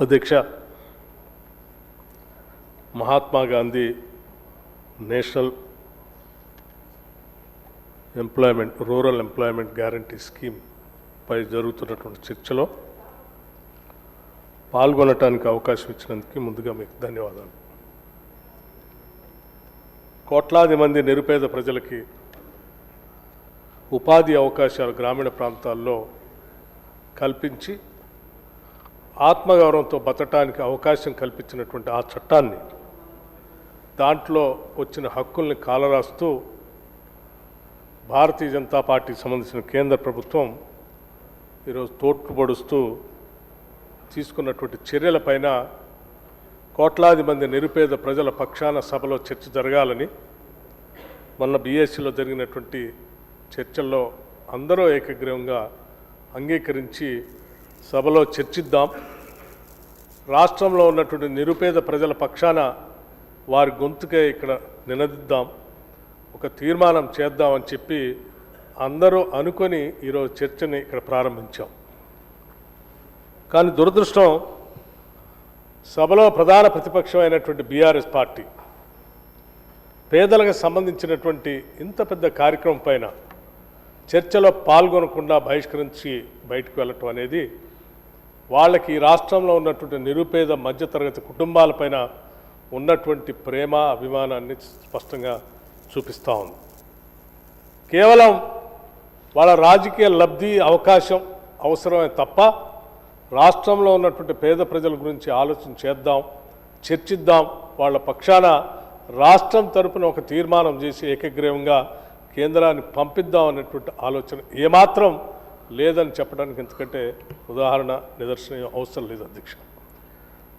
అధ్యక్ష, Mahatma Gandhi national rural employment guarantee scheme పై జరుగుతున్నటువంటి చర్చలో పాల్గొనడానికి అవకాశం ఇచ్చినందుకు ముందుగా మీకు ధన్యవాదాలు. కోట్లాది మంది నిరుపేద ప్రజలకి ఉపాధి అవకాశాలు గ్రామీణ ప్రాంతాల్లో కల్పించి ఆత్మగౌరవంతో బతకడానికి అవకాశం కల్పించినటువంటి ఆ చట్టాన్ని, దాంట్లో వచ్చిన హక్కుల్ని కాలరాస్తూ భారతీయ జనతా పార్టీకి సంబంధించిన కేంద్ర ప్రభుత్వం ఈరోజు తోట్లుపడుస్తూ తీసుకున్నటువంటి చర్యలపైన కోట్లాది మంది నిరుపేద ప్రజల పక్షాన సభలో చర్చ జరగాలని మొన్న బీఎస్సీలో జరిగినటువంటి చర్చల్లో అందరూ ఏకగ్రీవంగా అంగీకరించి సభలో చర్చిద్దాం, రాష్ట్రంలో ఉన్నటువంటి నిరుపేద ప్రజల పక్షాన వారి గొంతుకే ఇక్కడ నినదిద్దాం, ఒక తీర్మానం చేద్దామని చెప్పి అందరూ అనుకొని ఈరోజు చర్చని ఇక్కడ ప్రారంభించాం. కానీ దురదృష్టం, సభలో ప్రధాన ప్రతిపక్షమైనటువంటి బీఆర్ఎస్ పార్టీ పేదలకు సంబంధించినటువంటి ఇంత పెద్ద కార్యక్రమం పైన చర్చలో పాల్గొనకుండా బహిష్కరించి బయటకు వెళ్ళటం అనేది వాళ్ళకి ఈ రాష్ట్రంలో ఉన్నటువంటి నిరుపేద మధ్యతరగతి కుటుంబాలపైన ఉన్నటువంటి ప్రేమ అభిమానాన్ని స్పష్టంగా చూపిస్తూ ఉంది. కేవలం వాళ్ళ రాజకీయ లబ్ధి అవకాశం అవసరమే తప్ప రాష్ట్రంలో ఉన్నటువంటి పేద ప్రజల గురించి ఆలోచన చేద్దాం, చర్చిద్దాం, వాళ్ళ పక్షాన రాష్ట్రం తరపున ఒక తీర్మానం చేసి ఏకగ్రీవంగా కేంద్రాన్ని పంపిద్దాం అనేటువంటి ఆలోచన ఏమాత్రం లేదని చెప్పడానికి ఎందుకంటే ఉదాహరణ నిదర్శనం అవసరం లేదు అధ్యక్ష.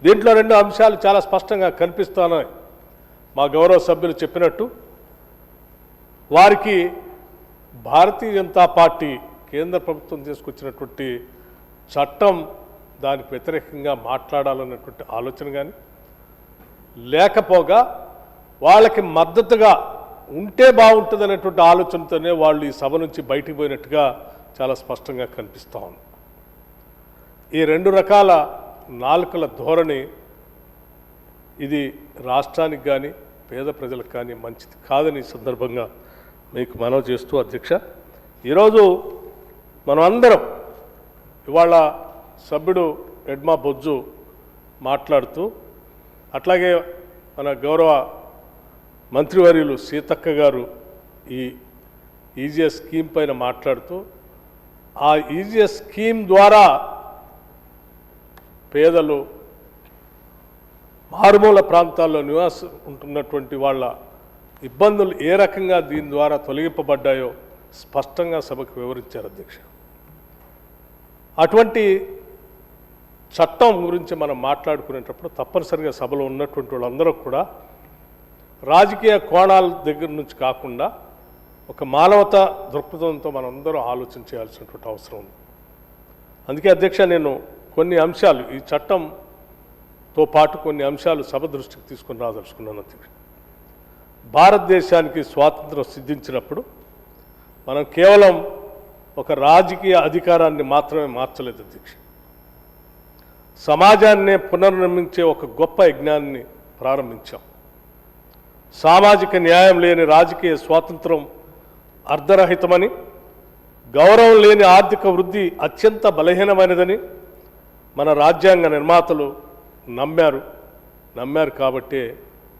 దీంట్లో రెండు అంశాలు చాలా స్పష్టంగా కనిపిస్తున్నాయి. మా గౌరవ సభ్యులు చెప్పినట్టు వారికి భారతీయ జనతా పార్టీ కేంద్ర ప్రభుత్వం తీసుకొచ్చినటువంటి చట్టం దానికి వ్యతిరేకంగా మాట్లాడాలన్నటువంటి ఆలోచన కానీ లేకపోగా వాళ్ళకి మద్దతుగా ఉంటే బాగుంటుంది అనేటువంటి ఆలోచనతోనే వాళ్ళు ఈ సభ నుంచి బయటికి పోయినట్టుగా చాలా స్పష్టంగా కనిపిస్తూ ఉంది. ఈ రెండు రకాల నాలుకల ధోరణి ఇది రాష్ట్రానికి కానీ పేద ప్రజలకు కానీ మంచిది కాదని సందర్భంగా మీకు మనవి చేస్తూ అధ్యక్ష, ఈరోజు మనం అందరం ఇవాళ సభ్యుడు ఎడ్మా బొజ్జు మాట్లాడుతూ, అట్లాగే మన గౌరవ మంత్రివర్యులు సీతక్క గారు ఈ ఈజీఎస్ స్కీమ్ పైన మాట్లాడుతూ, ఆ ఈజీఎస్ స్కీమ్ ద్వారా పేదలు మారుమూల ప్రాంతాల్లో నివాసం ఉంటున్నటువంటి వాళ్ళ ఇబ్బందులు ఏ రకంగా దీని ద్వారా తొలగింపబడ్డాయో స్పష్టంగా సభకు వివరించారు అధ్యక్ష. అటువంటి చట్టం గురించి మనం మాట్లాడుకునేటప్పుడు తప్పనిసరిగా సభలో ఉన్నటువంటి వాళ్ళందరూ కూడా రాజకీయ కోణాల దగ్గర నుంచి కాకుండా ఒక మానవతా దృక్పథంతో మనందరం ఆలోచన చేయాల్సినటువంటి అవసరం ఉంది. అందుకే అధ్యక్ష, నేను కొన్ని అంశాలు ఈ చట్టంతో పాటు కొన్ని అంశాలు సభ దృష్టికి తీసుకొని రాదలుచుకున్నాను అధ్యక్ష. భారతదేశానికి స్వాతంత్రం సిద్ధించినప్పుడు మనం కేవలం ఒక రాజకీయ అధికారాన్ని మాత్రమే మార్చలేదు అధ్యక్ష, సమాజాన్నే పునర్నిర్మించే ఒక గొప్ప యజ్ఞాన్ని ప్రారంభించాం. సామాజిక న్యాయం లేని రాజకీయ స్వాతంత్రం అర్ధరహితమని, గౌరవం లేని ఆర్థిక వృద్ధి అత్యంత బలహీనమైనదని మన రాజ్యాంగ నిర్మాతలు నమ్మారు కాబట్టే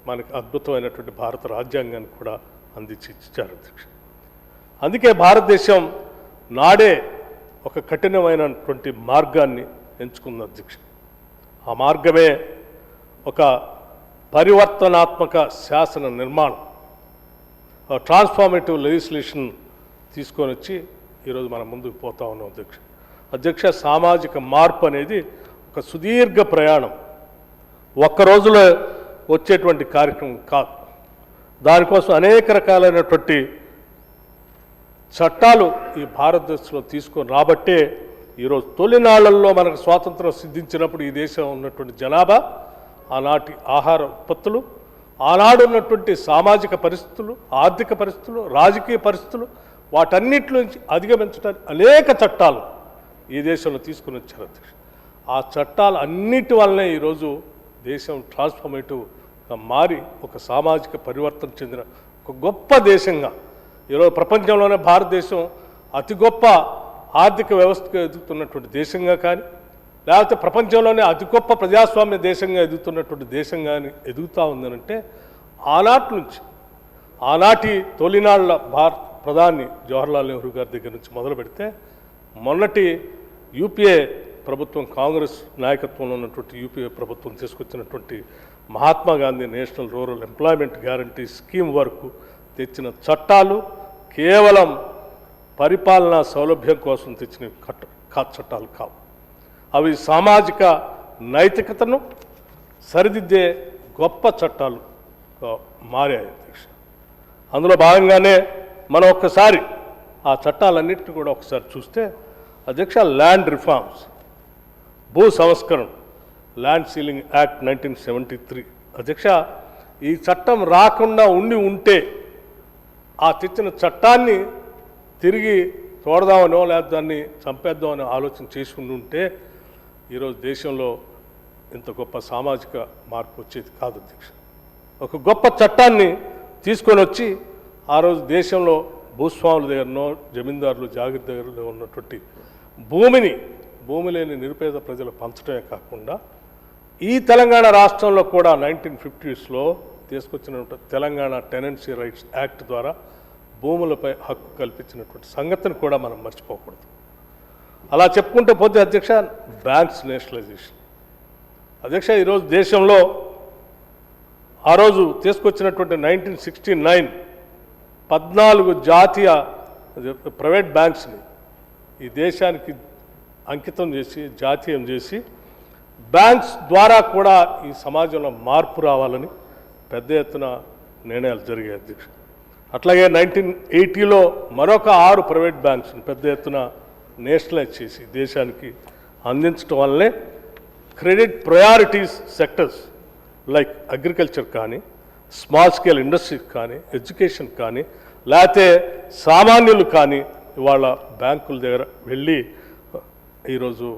మనకు అద్భుతమైనటువంటి భారత రాజ్యాంగాన్ని కూడా అందించి ఇచ్చారు అధ్యక్ష. అందుకే భారతదేశం నాడే ఒక కఠినమైనటువంటి మార్గాన్ని ఎంచుకుంది అధ్యక్ష. ఆ మార్గమే ఒక పరివర్తనాత్మక శాసన నిర్మాణం, ట్రాన్స్ఫార్మేటివ్ లెజిస్లేషన్ తీసుకొని వచ్చి ఈరోజు మనం ముందుకు పోతా ఉన్నాం అధ్యక్ష. సామాజిక మార్పు అనేది ఒక సుదీర్ఘ ప్రయాణం, ఒక్క రోజులో వచ్చేటువంటి కార్యక్రమం కాదు. దానికోసం అనేక రకాలైనటువంటి చట్టాలు ఈ భారతదేశంలో తీసుకొని రాబట్టే ఈరోజు తొలినాళ్లలో మనకు స్వాతంత్రం సిద్ధించినప్పుడు ఈ దేశం ఉన్నటువంటి జనాభా, ఆనాటి ఆహార ఉత్పత్తులు, ఆనాడు ఉన్నటువంటి సామాజిక పరిస్థితులు, ఆర్థిక పరిస్థితులు, రాజకీయ పరిస్థితులు, వాటన్నిటి నుంచి అధిగమించడానికి అనేక చట్టాలు ఈ దేశంలో తీసుకుని వచ్చారు అధ్యక్ష. ఆ చట్టాలు అన్నిటి వల్లనే ఈరోజు దేశం ట్రాన్స్ఫర్మేటివ్గా మారి ఒక సామాజిక పరివర్తన చెందిన ఒక గొప్ప దేశంగా ఈరోజు ప్రపంచంలోనే భారతదేశం అతి గొప్ప ఆర్థిక వ్యవస్థగా ఎదుగుతున్నటువంటి దేశంగా కానీ, లేకపోతే ప్రపంచంలోనే అతి గొప్ప ప్రజాస్వామ్య దేశంగా ఎదుగుతున్నటువంటి దేశంగా ఎదుగుతూ ఉందనంటే ఆనాటి నుంచి, ఆనాటి తొలినాళ్ల భారత ప్రధాని జవహర్లాల్ నెహ్రూ గారి దగ్గర నుంచి మొదలు పెడితే మొన్నటి యూపీఏ ప్రభుత్వం, కాంగ్రెస్ నాయకత్వంలో ఉన్నటువంటి యూపీఏ ప్రభుత్వం తీసుకొచ్చినటువంటి Mahatma Gandhi national rural employment guarantee scheme వరకు తెచ్చిన చట్టాలు కేవలం పరిపాలనా సౌలభ్యం కోసం తెచ్చిన చట్టాలు కావు. అవి సామాజిక నైతికతను సరిదిద్దే గొప్ప చట్టాలు మారాయి అధ్యక్ష. అందులో భాగంగానే మనం ఒక్కసారి ఆ చట్టాలన్నింటినీ కూడా ఒకసారి చూస్తే అధ్యక్ష, ల్యాండ్ రిఫార్మ్స్, భూ సంస్కరణ, ల్యాండ్ సీలింగ్ యాక్ట్ 1973 అధ్యక్ష, ఈ చట్టం రాకుండా ఉంటే ఆ తెచ్చిన చట్టాన్ని తిరిగి తోడదామనో లేదా దాన్ని చంపేద్దామని ఆలోచన చేసుకుని ఉంటే ఈరోజు దేశంలో ఇంత గొప్ప సామాజిక మార్పు వచ్చేది కాదు అధ్యక్ష. ఒక గొప్ప చట్టాన్ని తీసుకొని వచ్చి ఆ రోజు దేశంలో భూస్వాముల దగ్గరనో, జమీందారులు, జాగీర్దారులు ఉన్నటువంటి భూమి లేని నిరుపేద ప్రజలు పంచడమే కాకుండా ఈ తెలంగాణ రాష్ట్రంలో కూడా 1950స్లో తీసుకొచ్చినటువంటి తెలంగాణ టెనెన్సీ రైట్స్ యాక్ట్ ద్వారా భూములపై హక్కు కల్పించినటువంటి సంగతిని కూడా మనం మర్చిపోకూడదు. అలా చెప్పుకుంటూ పోతే అధ్యక్ష, బ్యాంక్స్ నేషనలైజేషన్ అధ్యక్ష, ఈరోజు దేశంలో ఆ రోజు తీసుకొచ్చినటువంటి 1969 14 జాతీయ ప్రైవేట్ బ్యాంక్స్ని ఈ దేశానికి అంకితం చేసి జాతీయం చేసి బ్యాంక్స్ ద్వారా కూడా ఈ సమాజంలో మార్పు రావాలని పెద్ద ఎత్తున నిర్ణయాలు జరిగాయి అధ్యక్ష. అట్లాగే 1980లో మరొక 6 ప్రైవేట్ బ్యాంక్స్ని పెద్ద ఎత్తున నేషనలైజ్ చేసి దేశానికి అందించడం వల్లనే credit priorities sectors like agriculture కానీ, స్మాల్ స్కేల్ ఇండస్ట్రీస్ కానీ, ఎడ్యుకేషన్ కానీ, లేకపోతే సామాన్యులు కానీ ఇవాళ బ్యాంకుల దగ్గర వెళ్ళి ఈరోజు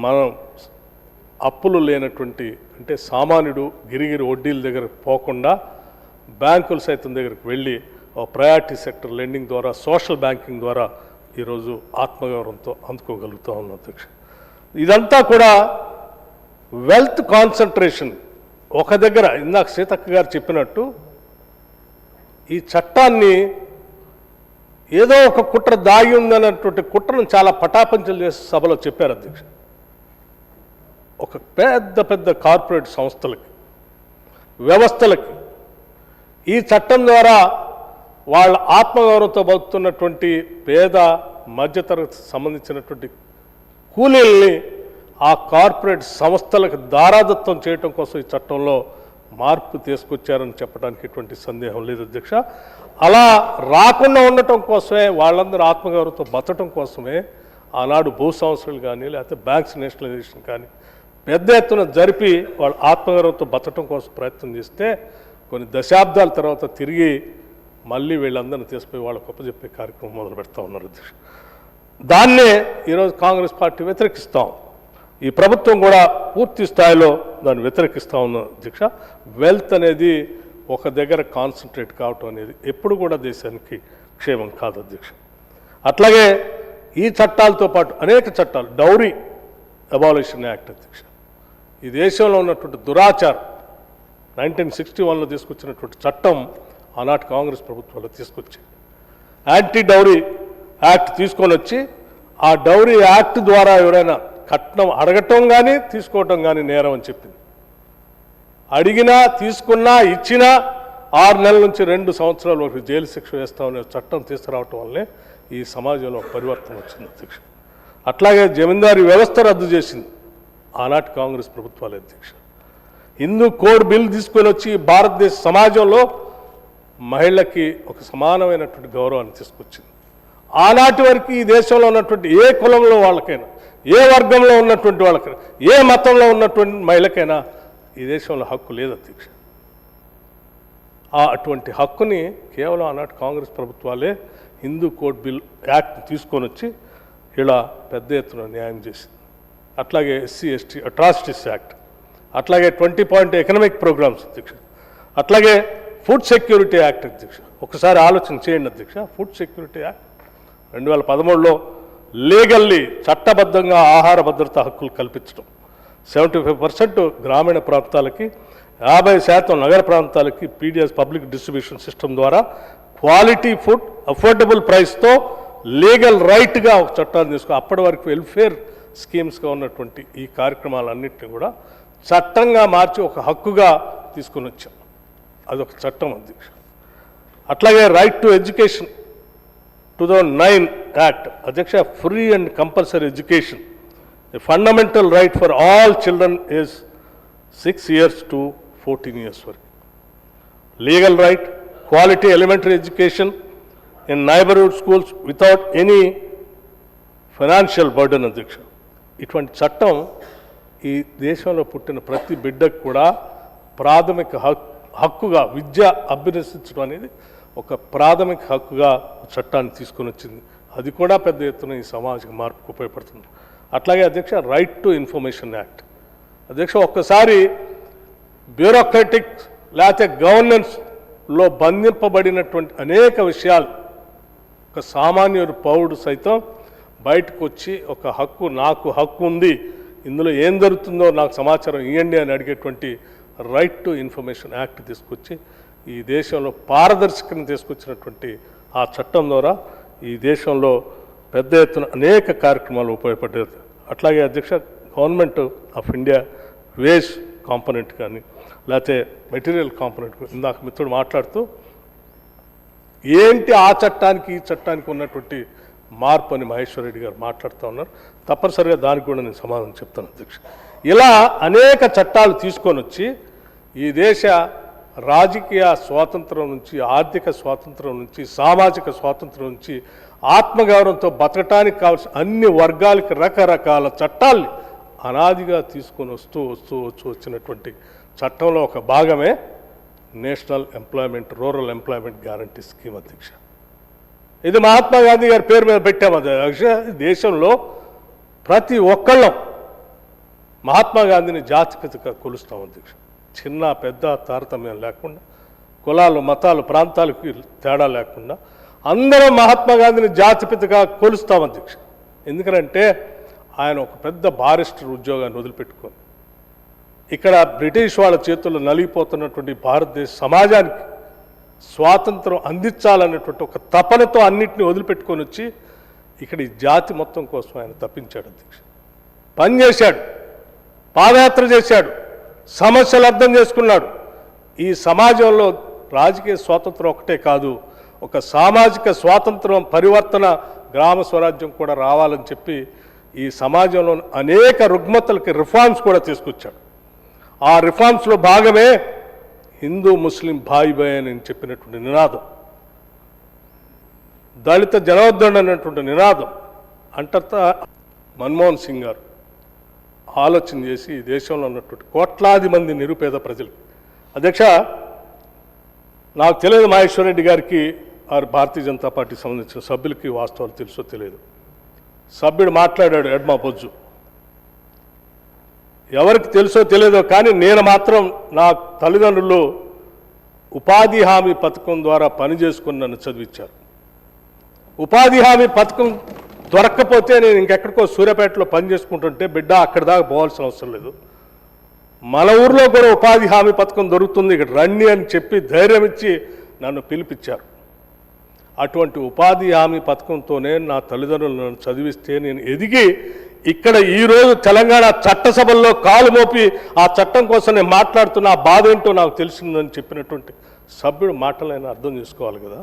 మనం అప్పులు లేనటువంటి, అంటే సామాన్యుడు గిరిగిరి వడ్డీల దగ్గర పోకుండా బ్యాంకుల సైతం దగ్గరికి వెళ్ళి ప్రయారిటీ సెక్టర్ లెండింగ్ ద్వారా, సోషల్ బ్యాంకింగ్ ద్వారా ఈరోజు ఆత్మగౌరవంతో అందుకోగలుగుతూ ఉన్నాం అధ్యక్ష. ఇదంతా కూడా వెల్త్ కాన్సన్ట్రేషన్ ఒక దగ్గర, ఇందాక సీతక్క గారు చెప్పినట్టు ఈ చట్టాన్ని ఏదో ఒక కుట్ర దాగి ఉందన్నటువంటి కుట్రను చాలా పటాపంచలు చేసి సభలో చెప్పారు అధ్యక్ష. ఒక పెద్ద కార్పొరేట్ సంస్థలకి, వ్యవస్థలకి ఈ చట్టం ద్వారా వాళ్ళ ఆత్మగౌరవంతో బతుకుతున్నటువంటి పేద మధ్యతరగతి సంబంధించినటువంటి కూలీల్ని ఆ కార్పొరేట్ సంస్థలకు దారాదత్తం చేయటం కోసం ఈ చట్టంలో మార్పు తీసుకొచ్చారని చెప్పడానికి ఎటువంటి సందేహం లేదు అధ్యక్ష. అలా రాకుండా ఉండటం కోసమే, వాళ్ళందరూ ఆత్మగౌరవంతో బతకడం కోసమే ఆనాడు భూ సంస్థలు కానీ, లేకపోతే బ్యాంక్స్ నేషనలైజేషన్ కానీ పెద్ద ఎత్తున జరిపి వాళ్ళు ఆత్మగౌరవంతో బతకడం కోసం ప్రయత్నం చేస్తే కొన్ని దశాబ్దాల తర్వాత తిరిగి మళ్ళీ వీళ్ళందరినీ తీసుకుపోయి వాళ్ళకు అప్పచెప్పే కార్యక్రమం మొదలు పెడతా ఉన్నారు అధ్యక్ష. దాన్నే ఈరోజు కాంగ్రెస్ పార్టీ వ్యతిరేకిస్తాం. ఈ ప్రభుత్వం కూడా పూర్తి స్థాయిలో దాన్ని వ్యతిరేకిస్తూ ఉన్న అధ్యక్ష. వెల్త్ అనేది ఒక దగ్గర కాన్సన్ట్రేట్ కావటం అనేది ఎప్పుడు కూడా దేశానికి క్షేమం కాదు అధ్యక్ష. అట్లాగే ఈ చట్టాలతో పాటు అనేక చట్టాలు, డౌరీ అబాలిషన్ యాక్ట్ అధ్యక్ష, ఈ దేశంలో ఉన్నటువంటి దురాచారం 1961లో తీసుకొచ్చినటువంటి చట్టం ఆనాటి కాంగ్రెస్ ప్రభుత్వంలో తీసుకొచ్చింది. యాంటీ డౌరీ యాక్ట్ తీసుకొని వచ్చి ఆ డౌరీ యాక్ట్ ద్వారా ఎవరైనా కట్నం అడగటం కానీ తీసుకోవటం కానీ నేరం అని చెప్పింది. అడిగినా, తీసుకున్నా, ఇచ్చినా 6 నెలల నుంచి 2 సంవత్సరాల వరకు జైలు శిక్ష వేస్తామనే చట్టం తీసుకురావటం వల్లే ఈ సమాజంలో పరివర్తన వచ్చింది అధ్యక్ష. అట్లాగే జమీందారీ వ్యవస్థ రద్దు చేసింది ఆనాటి కాంగ్రెస్ ప్రభుత్వాలే అధ్యక్ష. హిందూ కోడ్ బిల్ తీసుకొని వచ్చి భారతదేశ సమాజంలో మహిళకి ఒక సమానమైనటువంటి గౌరవాన్ని తీసుకొచ్చింది. ఆనాటి వరకు ఈ దేశంలో ఉన్నటువంటి ఏ కులంలో వాళ్ళకైనా, ఏ వర్గంలో ఉన్నటువంటి వాళ్ళకైనా, ఏ మతంలో ఉన్నటువంటి మహిళకైనా ఈ దేశంలో హక్కు లేదు అధ్యక్ష. అటువంటి హక్కుని కేవలం ఆనాటి కాంగ్రెస్ ప్రభుత్వాలే హిందూ కోడ్ బిల్ యాక్ట్ తీసుకొని వచ్చి ఇలా పెద్ద ఎత్తున న్యాయం చేసింది. అట్లాగే ఎస్సీ ఎస్టీ అట్రాసిటీస్ యాక్ట్, అట్లాగే 20 పాయింట్ ఎకనామిక్ ప్రోగ్రామ్స్ అధ్యక్ష, అట్లాగే ఫుడ్ సెక్యూరిటీ యాక్ట్ అధ్యక్ష. ఒకసారి ఆలోచన చేయండి అధ్యక్ష. ఫుడ్ సెక్యూరిటీ యాక్ట్ 2013లో లీగల్లీ చట్టబద్ధంగా ఆహార భద్రత హక్కులు కల్పించడం, 75% గ్రామీణ ప్రాంతాలకి, 50% నగర ప్రాంతాలకి పీడిఎస్ పబ్లిక్ డిస్ట్రిబ్యూషన్ సిస్టమ్ ద్వారా క్వాలిటీ ఫుడ్ అఫోర్డబుల్ ప్రైస్తో లీగల్ రైట్గా ఒక చట్టాన్ని తీసుకుని అప్పటి వరకు వెల్ఫేర్ స్కీమ్స్గా ఉన్నటువంటి ఈ కార్యక్రమాలన్నింటినీ కూడా చట్టంగా మార్చి ఒక హక్కుగా తీసుకుని వచ్చాం. అదొక చట్టం అధ్యక్ష. అట్లాగే రైట్ టు ఎడ్యుకేషన్ 2009 యాక్ట్ అధ్యక్ష, free and compulsory education, a fundamental right for all children age 6 years to 14 years వరకు. Legal right, quality elementary education in neighbourhood schools without any financial burden అధ్యక్ష. ఇటువంటి చట్టం ఈ దేశంలో పుట్టిన ప్రతి బిడ్డకు కూడా ప్రాథమిక హక్కుగా విద్య అభ్యసించడం అనేది ఒక ప్రాథమిక హక్కుగా చట్టాన్ని తీసుకొని వచ్చింది. అది కూడా పెద్ద ఎత్తున ఈ సామాజిక మార్పుకు ఉపయోగపడుతుంది. అట్లాగే అధ్యక్ష రైట్ టు ఇన్ఫర్మేషన్ యాక్ట్ అధ్యక్ష, ఒక్కసారి బ్యూరోక్రటిక్ లేకపోతే గవర్నెన్స్లో బంధింపబడినటువంటి అనేక విషయాలు ఒక సామాన్యుడు పౌరుడు సైతం బయటకు వచ్చి ఒక హక్కు, నాకు హక్కు ఉంది, ఇందులో ఏం జరుగుతుందో నాకు సమాచారం ఇవ్వండి అని అడిగేటువంటి రైట్ టు ఇన్ఫర్మేషన్ యాక్ట్ తీసుకొచ్చి ఈ దేశంలో పారదర్శకతను తీసుకొచ్చినటువంటి ఆ చట్టం ద్వారా ఈ దేశంలో పెద్ద ఎత్తున అనేక కార్యక్రమాలు ఉపయోగపడేది. అట్లాగే అధ్యక్ష, government of India wage component కానీ లేకపోతే మెటీరియల్ కాంపోనెంట్, ఇందాక మిత్రుడు మాట్లాడుతూ ఏంటి ఆ చట్టానికి ఈ చట్టానికి ఉన్నటువంటి మార్పు అని మహేశ్వర్ రెడ్డి గారు మాట్లాడుతూ ఉన్నారు. తప్పనిసరిగా దానికి కూడా నేను సమాధానం చెప్తాను అధ్యక్ష. ఇలా అనేక చట్టాలు తీసుకొని వచ్చి ఈ దేశ రాజకీయ స్వాతంత్రం నుంచి, ఆర్థిక స్వాతంత్రం నుంచి, సామాజిక స్వాతంత్రం నుంచి, ఆత్మగౌరవంతో బతకటానికి కావాల్సిన అన్ని వర్గాలకి రకరకాల చట్టాల్ని అనాదిగా తీసుకొని వచ్చినటువంటి చట్టంలో ఒక భాగమే national employment rural employment guarantee scheme అధ్యక్ష. ఇది మహాత్మా గాంధీ గారి పేరు మీద పెట్టాము అధ్యక్ష. దేశంలో ప్రతి ఒక్కళ్ళం మహాత్మా గాంధీని జాతిపితగా కొలుస్తాం అధ్యక్ష. చిన్న పెద్ద తారతమ్యం లేకుండా, కులాలు మతాలు ప్రాంతాలకు తేడా లేకుండా అందరం మహాత్మా గాంధీని జాతిపితగా కొలుస్తాం అధ్యక్ష. ఎందుకంటే ఆయన ఒక పెద్ద బారిస్టర్ ఉద్యోగాన్ని వదిలిపెట్టుకొని ఇక్కడ బ్రిటిష్ వాళ్ళ చేతుల్లో నలిగిపోతున్నటువంటి భారతదేశ సమాజానికి స్వాతంత్రం అందించాలనేటువంటి ఒక తపనతో అన్నింటినీ వదిలిపెట్టుకొని వచ్చి ఇక్కడ ఈ జాతి మొత్తం కోసం ఆయన తప్పించాడు అధ్యక్ష. పనిచేశాడు, పాదయాత్ర చేశాడు, సమస్యలు అర్థం చేసుకున్నాడు. ఈ సమాజంలో రాజకీయ స్వాతంత్రం ఒకటే కాదు, ఒక సామాజిక స్వాతంత్రం, పరివర్తన, గ్రామ స్వరాజ్యం కూడా రావాలని చెప్పి ఈ సమాజంలో అనేక రుగ్మతలకి రిఫార్మ్స్ కూడా తీసుకొచ్చాడు. ఆ రిఫార్మ్స్లో భాగమే హిందూ ముస్లిం భాయ్ భాయ్ అని చెప్పినటువంటి నినాదం, దళిత జనోద్ధరణ అనేటువంటి నినాదం అంటతా మన్మోహన్ సింగ్ గారు ఆలోచన చేసి ఈ దేశంలో ఉన్నటువంటి కోట్లాది మంది నిరుపేద ప్రజలు అధ్యక్ష, నాకు తెలియదు మహేశ్వర్ రెడ్డి గారికి వారు భారతీయ జనతా పార్టీకి సంబంధించిన సభ్యులకి వాస్తవాలు తెలుసో తెలియదు. సభ్యుడు మాట్లాడాడు ఎడ్మా బొజ్జు, ఎవరికి తెలుసో తెలియదో కానీ నేను మాత్రం నా తల్లిదండ్రులు ఉపాధి హామీ పథకం ద్వారా పని చేసుకుని నన్ను చదివించారు. ఉపాధి హామీ పథకం దొరక్కపోతే నేను ఇంకెక్కడికో సూర్యాపేటలో పని చేసుకుంటుంటే బిడ్డ అక్కడి దాకా పోవాల్సిన అవసరం లేదు, మన ఊర్లో కూడా ఉపాధి హామీ పథకం దొరుకుతుంది, ఇక్కడ రండి అని చెప్పి ధైర్యం ఇచ్చి నన్ను పిలిపించారు. అటువంటి ఉపాధి హామీ పథకంతోనే నా తల్లిదండ్రులు నన్ను చదివిస్తే నేను ఎదిగి ఇక్కడ ఈరోజు తెలంగాణ చట్టసభల్లో కాలు మోపి ఆ చట్టం కోసం నేను మాట్లాడుతున్న ఆ బాధ ఏంటో నాకు తెలిసిందని చెప్పినటువంటి సభ్యుడు మాటలైనా అర్థం చేసుకోవాలి కదా.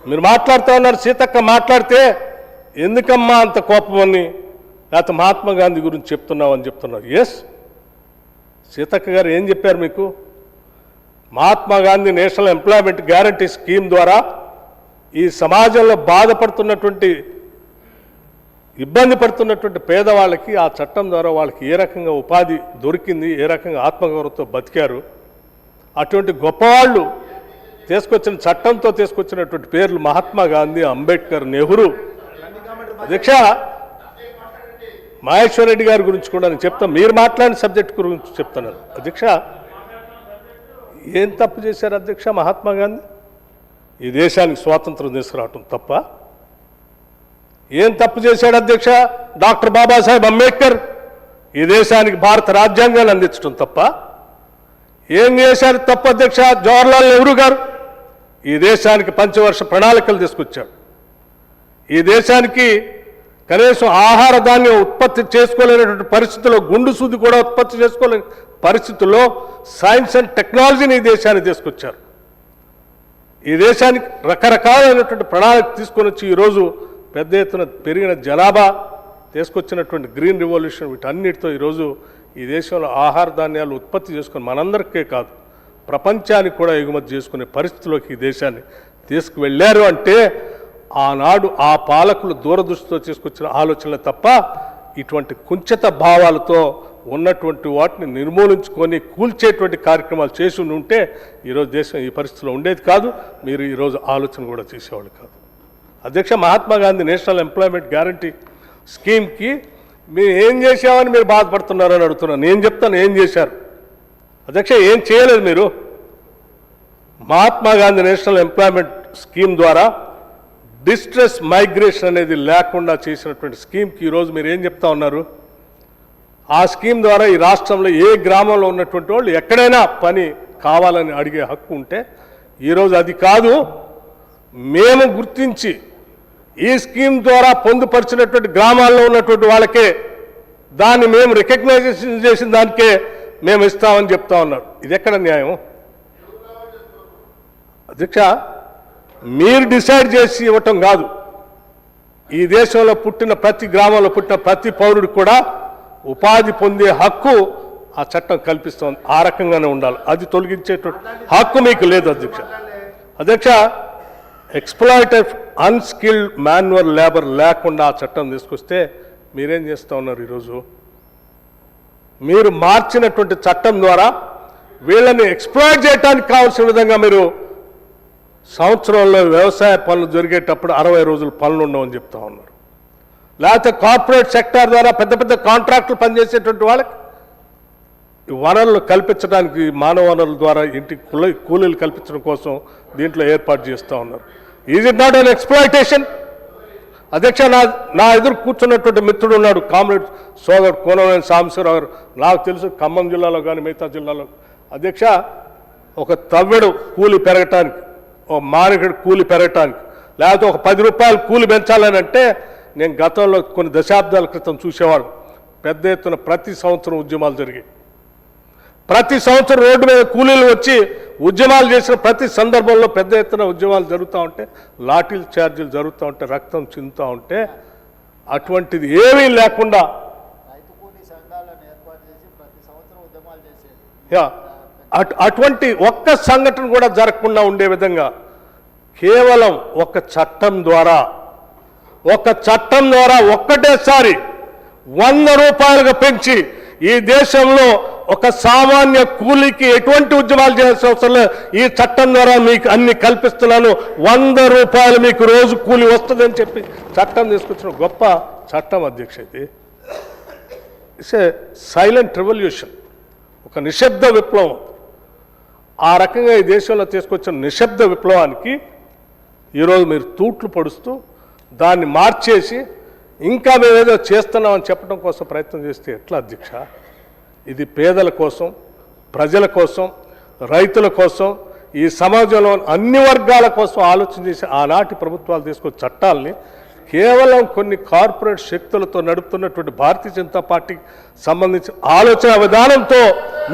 మీరు మాట్లాడుతూ ఉన్నారు, సీతక్క మాట్లాడితే ఎందుకమ్మా అంత కోపం అని, లేకపోతే మహాత్మా గాంధీ గురించి చెప్తున్నావు అని చెప్తున్నారు. ఎస్, సీతక్క గారు ఏం చెప్పారు మీకు? Mahatma Gandhi national employment guarantee scheme ద్వారా ఈ సమాజంలో బాధపడుతున్నటువంటి, ఇబ్బంది పడుతున్నటువంటి పేదవాళ్ళకి ఆ చట్టం ద్వారా వాళ్ళకి ఏ రకంగా ఉపాధి దొరికింది, ఏ రకంగా ఆత్మగౌరవంతో బతికారు, అటువంటి గొప్పవాళ్ళు తీసుకొచ్చిన చట్టంతో తీసుకొచ్చినటువంటి పేర్లు మహాత్మా గాంధీ, అంబేద్కర్, నెహ్రూ. అధ్యక్ష మహేశ్వర్ రెడ్డి గారి గురించి కూడా నేను చెప్తాను, మీరు మాట్లాడిన సబ్జెక్ట్ గురించి చెప్తాను. అధ్యక్ష, ఏం తప్పు చేశారు అధ్యక్ష మహాత్మా గాంధీ? ఈ దేశానికి స్వాతంత్రం తీసుకురావటం తప్ప? ఏం తప్పు చేశాడు అధ్యక్ష డాక్టర్ బాబాసాహెబ్ అంబేద్కర్? ఈ దేశానికి భారత రాజ్యాంగాన్ని అందించడం తప్ప? ఏం చేశారు తప్పు అధ్యక్ష జవహర్లాల్ నెహ్రూ గారు? ఈ దేశానికి పంచవర్ష ప్రణాళికలు తీసుకొచ్చాడు. ఈ దేశానికి కనీసం ఆహార ధాన్యం ఉత్పత్తి చేసుకోలేనటువంటి పరిస్థితుల్లో, గుండు సూది కూడా ఉత్పత్తి చేసుకోలేని పరిస్థితుల్లో సైన్స్ అండ్ టెక్నాలజీని ఈ దేశానికి తీసుకొచ్చారు. ఈ దేశానికి రకరకాలైనటువంటి ప్రణాళిక తీసుకొని వచ్చి ఈరోజు పెద్ద ఎత్తున పెరిగిన జనాభా తీసుకొచ్చినటువంటి గ్రీన్ రివల్యూషన్, వీటన్నిటితో ఈరోజు ఈ దేశంలో ఆహార ధాన్యాలు ఉత్పత్తి చేసుకొని మనందరికీ కాదు ప్రపంచానికి కూడా ఎగుమతి చేసుకునే పరిస్థితిలోకి ఈ దేశాన్ని తీసుకువెళ్ళారు అంటే ఆనాడు ఆ పాలకులు దూరదృష్టితో తీసుకొచ్చిన ఆలోచనలు తప్ప ఇటువంటి కుంచిత భావాలతో ఉన్నటువంటి వాటిని నిర్మూలించుకొని కూల్చేటువంటి కార్యక్రమాలు చేసి ఉంటే ఈరోజు దేశం ఈ పరిస్థితిలో ఉండేది కాదు. మీరు ఈరోజు ఆలోచన కూడా చేసేవాళ్ళు కాదు. అధ్యక్ష, Mahatma Gandhi national employment guarantee స్కీమ్కి మీరు ఏం చేశామని మీరు బాధపడుతున్నారని అడుగుతున్నాను. నేను చెప్తాను ఏం చేశారు. అధ్యక్ష, ఏం చేయలేదు మీరు. Mahatma Gandhi national employment scheme ద్వారా డిస్ట్రెస్ మైగ్రేషన్ అనేది లేకుండా చేసినటువంటి స్కీమ్కి ఈరోజు మీరు ఏం చెప్తా ఉన్నారు? ఆ స్కీమ్ ద్వారా ఈ రాష్ట్రంలో ఏ గ్రామంలో ఉన్నటువంటి వాళ్ళు ఎక్కడైనా పని కావాలని అడిగే హక్కు ఉంటే ఈరోజు అది కాదు, మేము గుర్తించి ఈ స్కీమ్ ద్వారా పొందుపరిచినటువంటి గ్రామాల్లో ఉన్నటువంటి వాళ్ళకే దాన్ని మేము రికగ్నైజేషన్ చేసిన దానికే మేము ఇస్తామని చెప్తా ఉన్నారు. ఇది ఎక్కడ న్యాయం? అధ్యక్ష, మీరు డిసైడ్ చేసి ఇవ్వటం కాదు. ఈ దేశంలో పుట్టిన ప్రతి గ్రామంలో పుట్టిన ప్రతి పౌరుడికి కూడా ఉపాధి పొందే హక్కు ఆ చట్టం కల్పిస్తోంది. ఆ రకంగానే ఉండాలి. అది తొలగించేటువంటి హక్కు మీకు లేదు అధ్యక్ష. అధ్యక్ష, ఎక్స్‌ప్లాయిటెడ్ అన్‌స్కిల్డ్ మాన్యువల్ లేబర్ లేకుండా ఆ చట్టం తీసుకొస్తే మీరేం చేస్తూ ఉన్నారు? ఈరోజు మీరు మార్చినటువంటి చట్టం ద్వారా వీళ్ళని ఎక్స్‌ప్లాయిట్ చేయడానికి కావాల్సిన విధంగా మీరు సంవత్సరంలో వ్యవసాయ పనులు జరిగేటప్పుడు 60 రోజులు పనులు ఉండవని చెప్తా ఉన్నారు. లేకపోతే కార్పొరేట్ సెక్టార్ ద్వారా పెద్ద పెద్ద కాంట్రాక్టులు పనిచేసేటువంటి వాళ్ళకి వనరులు కల్పించడానికి మానవ వనరుల ద్వారా ఇంటికి కూలీలు కల్పించడం కోసం దీంట్లో ఏర్పాటు చేస్తూ ఉన్నారు. Is it not an exploitation? అధ్యక్ష, నా ఎదురు కూర్చున్నటువంటి మిత్రుడు ఉన్నాడు, కామ్రేడ్ సోదరుడు కోనవేని సాంబశివరావు గారు. నాకు తెలుసు ఖమ్మం జిల్లాలో కానీ మిగతా జిల్లాలో అధ్యక్ష ఒక తవ్వెడు కూలి పెరగటానికి, ఒక మారిగడు కూలి పెరగటానికి, లేకపోతే ఒక 10 రూపాయలు కూలి పెంచాలని అంటే నేను గతంలో కొన్ని దశాబ్దాల క్రితం చూసేవాడు. పెద్ద ఎత్తున ప్రతి సంవత్సరం ఉద్యమాలు జరిగాయి. ప్రతి సంవత్సరం రోడ్డు మీద కూలీలు వచ్చి ఉద్యమాలు చేసిన ప్రతి సందర్భంలో పెద్ద ఎత్తున ఉద్యమాలు జరుగుతూ ఉంటే, లాఠీల ఛార్జీలు జరుగుతూ ఉంటే, రక్తం చిందుతూ ఉంటే, అటువంటిది ఏమీ లేకుండా అటువంటి ఒక్క సంఘటన కూడా జరగకుండా ఉండే విధంగా కేవలం ఒక చట్టం ద్వారా ఒక్కటేసారి 100 రూపాయలుగా పెంచి ఈ దేశంలో ఒక సామాన్య కూలీకి ఎటువంటి ఉద్యమాలు చేయాల్సిన అవసరం లేదు. ఈ చట్టం ద్వారా మీకు అన్ని కల్పిస్తున్నాను, 100 రూపాయలు మీకు రోజు కూలి వస్తుందని చెప్పి చట్టం తీసుకొచ్చిన గొప్ప చట్టం అధ్యక్ష. ఇది ఇట్స్ ఏ సైలెంట్ రెవల్యూషన్, ఒక నిశ్శబ్ద విప్లవం. ఆ రకంగా ఈ దేశంలో తీసుకొచ్చిన నిశ్శబ్ద విప్లవానికి ఈరోజు మీరు తూట్లు పడుస్తూ దాన్ని మార్చేసి ఇంకా మేమేదో చేస్తున్నామని చెప్పడం కోసం ప్రయత్నం చేస్తే ఎట్లా అధ్యక్ష? ఇది పేదల కోసం, ప్రజల కోసం, రైతుల కోసం, ఈ సమాజంలో అన్ని వర్గాల కోసం ఆలోచన చేసి ఆనాటి ప్రభుత్వాలు తీసుకొచ్చే చట్టాలని కేవలం కొన్ని కార్పొరేట్ శక్తులతో నడుపుతున్నటువంటి భారతీయ జనతా పార్టీకి సంబంధించిన ఆలోచన విధానంతో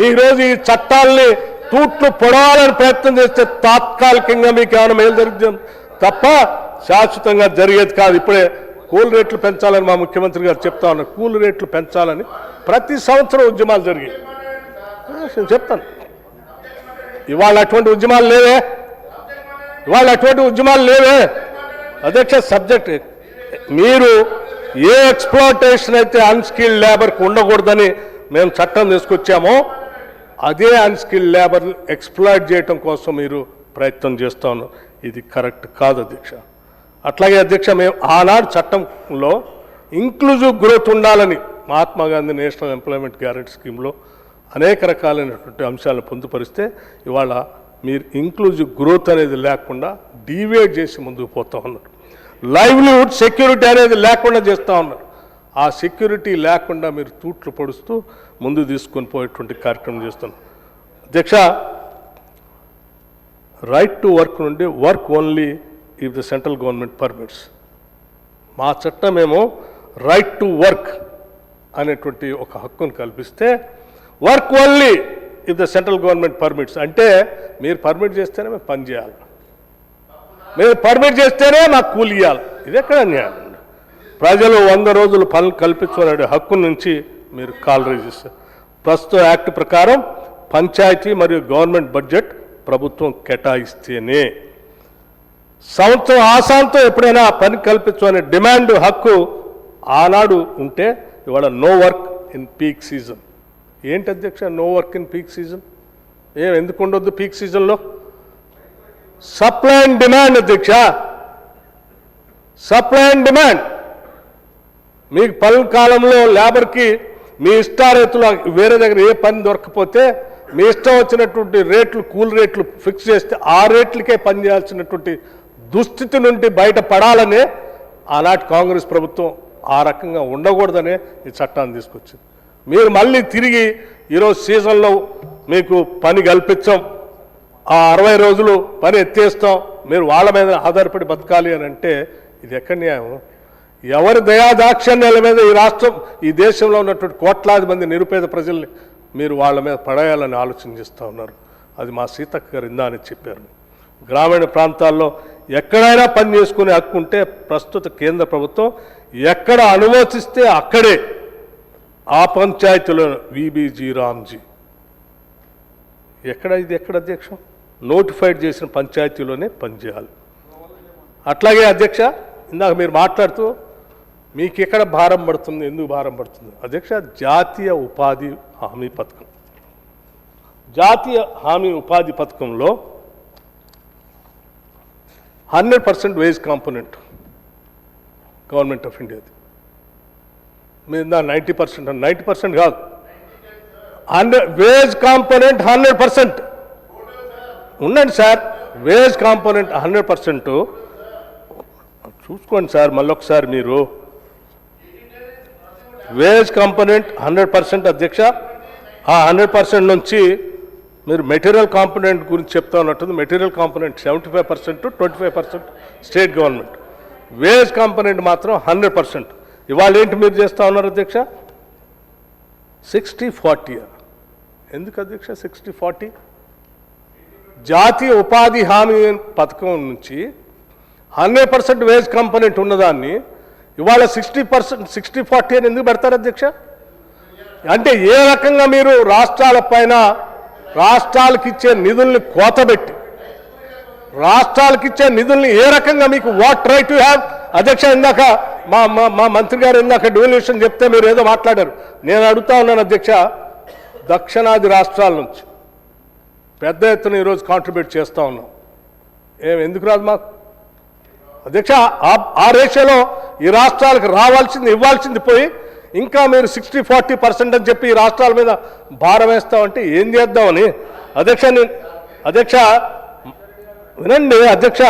ఈరోజు ఈ చట్టాలని తూట్లు పొడవాలని ప్రయత్నం చేస్తే తాత్కాలికంగా మీకు ఏమైనా మేలు జరుగుతుంది తప్ప శాశ్వతంగా జరిగేది కాదు. ఇప్పుడే కూల్ రేట్లు పెంచాలని మా ముఖ్యమంత్రి గారు చెప్తా ఉన్నారు. కూల్ రేట్లు పెంచాలని ప్రతి సంవత్సరం ఉద్యమాలు జరిగాయి. నేను చెప్తాను, ఇవాళ అటువంటి ఉద్యమాలు లేవే. అధ్యక్ష, సబ్జెక్ట్ మీరు ఏ ఎక్స్‌ప్లాయిటేషన్ అయితే అన్‌స్కిల్డ్ లేబర్కి ఉండకూడదని మేము చట్టం తీసుకొచ్చామో అదే అన్‌స్కిల్డ్ లేబర్ ఎక్స్‌ప్లాయిట్ చేయటం కోసం మీరు ప్రయత్నం చేస్తా ఉన్నారు. ఇది కరెక్ట్ కాదు అధ్యక్ష. అట్లాగే అధ్యక్ష, మేము ఆనాడు చట్టంలో ఇంక్లూజివ్ గ్రోత్ ఉండాలని Mahatma Gandhi national employment guarantee స్కీమ్లో అనేక రకాలైనటువంటి అంశాలను పొందుపరిస్తే ఇవాళ మీరు ఇంక్లూజివ్ గ్రోత్ అనేది లేకుండా డీవియేట్ చేసి ముందుకు పోతా ఉన్నారు. లైవ్లీహుడ్ సెక్యూరిటీ అనేది లేకుండా చేస్తూ ఉన్నారు. ఆ సెక్యూరిటీ లేకుండా మీరు తూట్లు పొడుస్తూ ముందు తీసుకొని పోయేటువంటి కార్యక్రమం చేస్తున్నారు. అధ్యక్ష, రైట్ టు వర్క్ నుండి work only if the central government permits. మా చట్టమేమో రైట్ టు వర్క్ అనేటువంటి ఒక హక్కును కల్పిస్తే work only if the central government permits అంటే మీరు పర్మిట్ చేస్తేనే మేము పని చేయాలి, మీరు పర్మిట్ చేస్తేనే మాకు కూలి ఇవ్వాలి. ఇది ఎక్కడ అన్యాయం? ప్రజలు 100 రోజులు పనులు కల్పించుకునే హక్కు నుంచి మీరు కాల్ రైజ్ చేస్తారు. ప్రస్తుత యాక్ట్ ప్రకారం పంచాయతీ మరియు గవర్నమెంట్ బడ్జెట్ ప్రభుత్వం కేటాయిస్తేనే సంవత్సరం ఆశాంతం ఎప్పుడైనా పని కల్పించుకునే డిమాండ్ హక్కు ఆనాడు ఉంటే ఇవాళ no work in peak season. ఏంటి అధ్యక్ష no work in peak season? ఎందుకు ఉండొద్దు పీక్ సీజన్లో? సప్లై అండ్ డిమాండ్ అధ్యక్ష, సప్లై అండ్ డిమాండ్. మీకు పనుల కాలంలో లేబర్కి మీ ఇష్టారీతులు వేరే దగ్గర ఏ పని దొరకపోతే మీ ఇష్టం వచ్చినటువంటి రేట్లు కూల్ రేట్లు ఫిక్స్ చేస్తే ఆ రేట్లకే పని చేయాల్సినటువంటి దుస్థితి నుండి బయటపడాలనే ఆనాటి కాంగ్రెస్ ప్రభుత్వం ఆ రకంగా ఉండకూడదనే ఈ చట్టాన్ని తీసుకొచ్చింది. మీరు మళ్ళీ తిరిగి ఈరోజు సీజన్లో మీకు పని కల్పించాం, ఆ 60 రోజులు పని ఎత్తేస్తాం, మీరు వాళ్ళ మీద ఆధారపడి బతకాలి అని అంటే ఇది ఎక్కడ న్యాయం? ఎవరి దయాదాక్షిణ్యాల మీద ఈ రాష్ట్రం ఈ దేశంలో ఉన్నటువంటి కోట్లాది మంది నిరుపేద ప్రజల్ని మీరు వాళ్ళ మీద పడేయాలని ఆలోచన చేస్తూ ఉన్నారు. అది మా సీతక్క గారు ఇందాని చెప్పారు. గ్రామీణ ప్రాంతాల్లో ఎక్కడైనా పని చేసుకునే హక్కు ఉంటే ప్రస్తుత కేంద్ర ప్రభుత్వం ఎక్కడ అనుమతిస్తే అక్కడే ఆ పంచాయతీలో విబిజీ రామ్జీ ఎక్కడ ఇది ఎక్కడ అధ్యక్ష నోటిఫైడ్ చేసిన పంచాయతీలోనే పనిచేయాలి. అట్లాగే అధ్యక్ష ఇందాక మీరు మాట్లాడుతూ మీకు ఎక్కడ భారం పడుతుంది, ఎందుకు భారం పడుతుంది? అధ్యక్ష జాతీయ ఉపాధి హామీ పథకం, జాతీయ హామీ ఉపాధి పథకంలో 100% వేజ్ కాంపోనెంట్ గవర్నమెంట్ ఆఫ్ ఇండియాది. మీరు 90% 90% కాదు, 100 వేజ్ కాంపోనెంట్ 100%. ఉండండి సార్, వేజ్ కాంపోనెంట్ 100% చూసుకోండి సార్. మళ్ళొకసారి మీరు వేజ్ కాంపోనెంట్ 100% అధ్యక్ష. ఆ 100% నుంచి మీరు మెటీరియల్ కాంపోనెంట్ గురించి చెప్తా ఉన్నట్టుంది. Material component 75%, 25% state government. Wage component మాత్రం 100%. ఇవాళ ఏంటి మీరు చేస్తూ ఉన్నారు అధ్యక్ష? 60-40. ఎందుకు అధ్యక్ష 60-40? జాతీయ ఉపాధి హామీ పథకం నుంచి 100% వేజ్ కాంపోనెంట్ ఉన్నదాన్ని ఇవాళ 60% 60-40 అని ఎందుకు పెడతారు అధ్యక్ష? అంటే ఏ రకంగా మీరు రాష్ట్రాలకు ఇచ్చే నిధుల్ని కోతబెట్టి రాష్ట్రాలకు ఇచ్చే నిధుల్ని ఏ రకంగా మీకు వాట్ రైట్ యు హ్యావ్? అధ్యక్ష ఇందాక మా మంత్రి గారు ఇందాక డివల్యూషన్ చెప్తే మీరు ఏదో మాట్లాడారు. నేను అడుగుతా ఉన్నాను అధ్యక్ష, దక్షిణాది రాష్ట్రాల నుంచి పెద్ద ఎత్తున ఈరోజు కాంట్రిబ్యూట్ చేస్తూ ఉన్నాం. ఎందుకు రాదు మాకు అధ్యక్ష? ఆ రేషియోలో ఈ రాష్ట్రాలకు రావాల్సింది ఇవ్వాల్సింది పోయి ఇంకా మీరు 60-40% అని చెప్పి ఈ రాష్ట్రాల మీద భారం వేస్తామంటే ఏం చేద్దామని అధ్యక్ష వినండి అధ్యక్ష.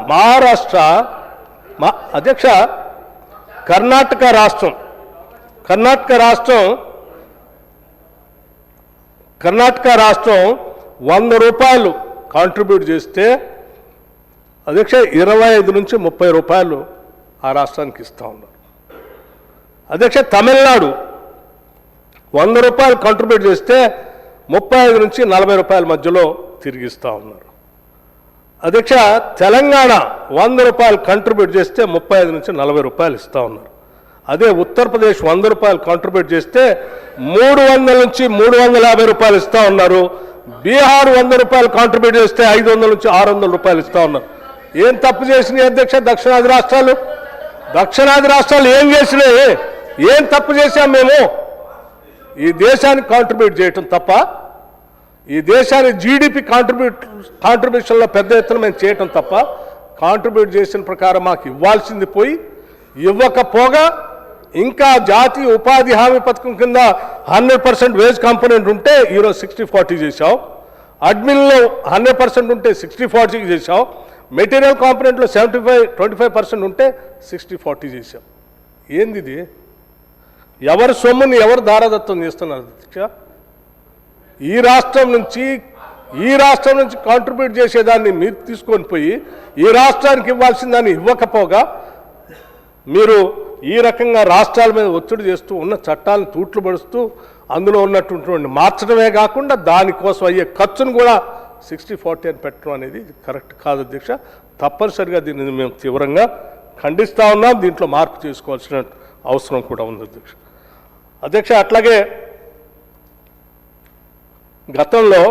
మహారాష్ట్ర అధ్యక్ష కర్ణాటక రాష్ట్రం 100 రూపాయలు కాంట్రిబ్యూట్ చేస్తే అధ్యక్ష 25 నుంచి 30 రూపాయలు ఆ రాష్ట్రానికి ఇస్తూ ఉన్నారు. అధ్యక్ష తమిళనాడు 100 రూపాయలు కాంట్రిబ్యూట్ చేస్తే 35 నుంచి 40 రూపాయల మధ్యలో తిరిగిస్తూ ఉన్నారు. అధ్యక్ష తెలంగాణ 100 రూపాయలు కాంట్రిబ్యూట్ చేస్తే 35 నుంచి 40 రూపాయలు ఇస్తూ ఉన్నారు. అదే ఉత్తరప్రదేశ్ 100 రూపాయలు కాంట్రిబ్యూట్ చేస్తే 300 నుంచి 350 రూపాయలు ఇస్తూ ఉన్నారు. బీహార్ 100 రూపాయలు కాంట్రిబ్యూట్ చేస్తే 500 నుంచి 600 రూపాయలు ఇస్తూ ఉన్నారు. ఏం తప్పు చేసినాయి అధ్యక్ష దక్షిణాది రాష్ట్రాలు ఏం చేసినాయి? ఏం తప్పు చేశాం మేము? ఈ దేశానికి కాంట్రిబ్యూట్ చేయటం తప్ప, ఈ దేశానికి జీడిపి కాంట్రిబ్యూషన్లో పెద్ద ఎత్తున మేము చేయటం తప్ప, కాంట్రిబ్యూట్ చేసిన ప్రకారం మాకు ఇవ్వాల్సింది పోయి ఇవ్వకపోగా ఇంకా జాతీయ ఉపాధి హామీ పథకం కింద 100% వేజ్ కాంపోనెంట్ ఉంటే ఈరోజు 60-40 చేశావు. అడ్మిన్లో 100% ఉంటే 60-40 చేశావు. మెటీరియల్ కాంపోనెంట్లో 75-25% ఉంటే 60-40 చేశావు. ఏంది ఇది? ఎవరి సొమ్ముని ఎవరు దారాదత్తం చేస్తున్నారు అధ్యక్ష? ఈ రాష్ట్రం నుంచి కాంట్రిబ్యూట్ చేసేదాన్ని మీరు తీసుకొని పోయి ఈ రాష్ట్రానికి ఇవ్వాల్సిన దాన్ని ఇవ్వకపోగా మీరు ఈ రకంగా రాష్ట్రాల మీద ఒత్తిడి చేస్తూ ఉన్న చట్టాలను తూట్లు పడుస్తూ అందులో ఉన్నటువంటి మార్చడమే కాకుండా దానికోసం అయ్యే ఖర్చును కూడా 60-40 అని పెట్టడం అనేది కరెక్ట్ కాదు అధ్యక్ష. తప్పనిసరిగా దీన్ని మేము తీవ్రంగా ఖండిస్తూ ఉన్నాం. దీంట్లో మార్పు చేసుకోవాల్సిన అవసరం కూడా ఉంది అధ్యక్ష. అట్లాగే గతంలో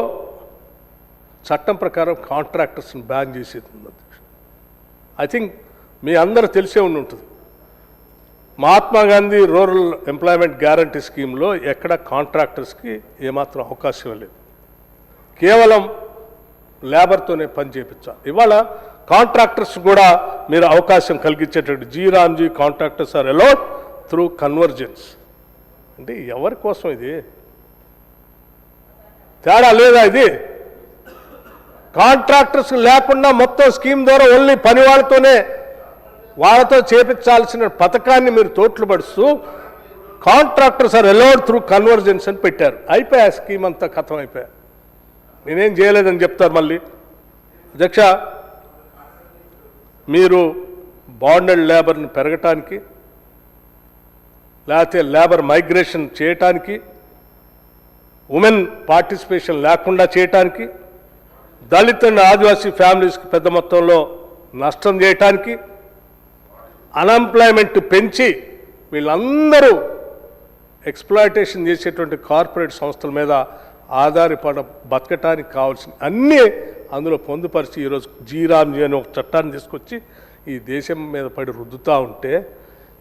చట్టం ప్రకారం కాంట్రాక్టర్స్ని బ్యాన్ చేసేది ఉంది అధ్యక్ష. ఐ థింక్ మీ అందరూ తెలిసే ఉంటుంది. Mahatma Gandhi rural employment guarantee స్కీమ్లో ఎక్కడ కాంట్రాక్టర్స్కి ఏమాత్రం అవకాశం లేదు. కేవలం లేబర్తోనే పని చేయించాలి. ఇవాళ కాంట్రాక్టర్స్ కూడా మీరు అవకాశం కలిగించేటట్టు G RAM G contractors are allowed through convergence. అంటే ఎవరి కోసం ఇది? తేడా లేదా ఇది? కాంట్రాక్టర్స్ లేకుండా మొత్తం స్కీమ్ ద్వారా ఓన్లీ పని వాళ్ళతో చేపించాల్సిన పథకాన్ని మీరు తోట్లు పడుస్తూ contractors are allowed through convergence అని పెట్టారు. అయిపోయా స్కీమ్ అంతా ఖతం అయిపోయా. నేనేం చేయలేదని చెప్తారు మళ్ళీ. అధ్యక్ష, మీరు బాండెడ్ లేబర్ని పెరగటానికి లేకపోతే లేబర్ మైగ్రేషన్ చేయటానికి, ఉమెన్ పార్టిసిపేషన్ లేకుండా చేయటానికి, దళిత అండ్ ఆదివాసీ ఫ్యామిలీస్కి పెద్ద మొత్తంలో నష్టం చేయటానికి, అన్ఎంప్లాయ్మెంట్ పెంచి వీళ్ళందరూ ఎక్స్ప్లాయిటేషన్ చేసేటువంటి కార్పొరేట్ సంస్థల మీద ఆధారపడ బతకటానికి కావాల్సిన అన్నీ అందులో పొందుపరిచి ఈరోజు జీరామ్జీ అనే ఒక చట్టాన్ని తీసుకొచ్చి ఈ దేశం మీద పడి రుద్దుతూ ఉంటే,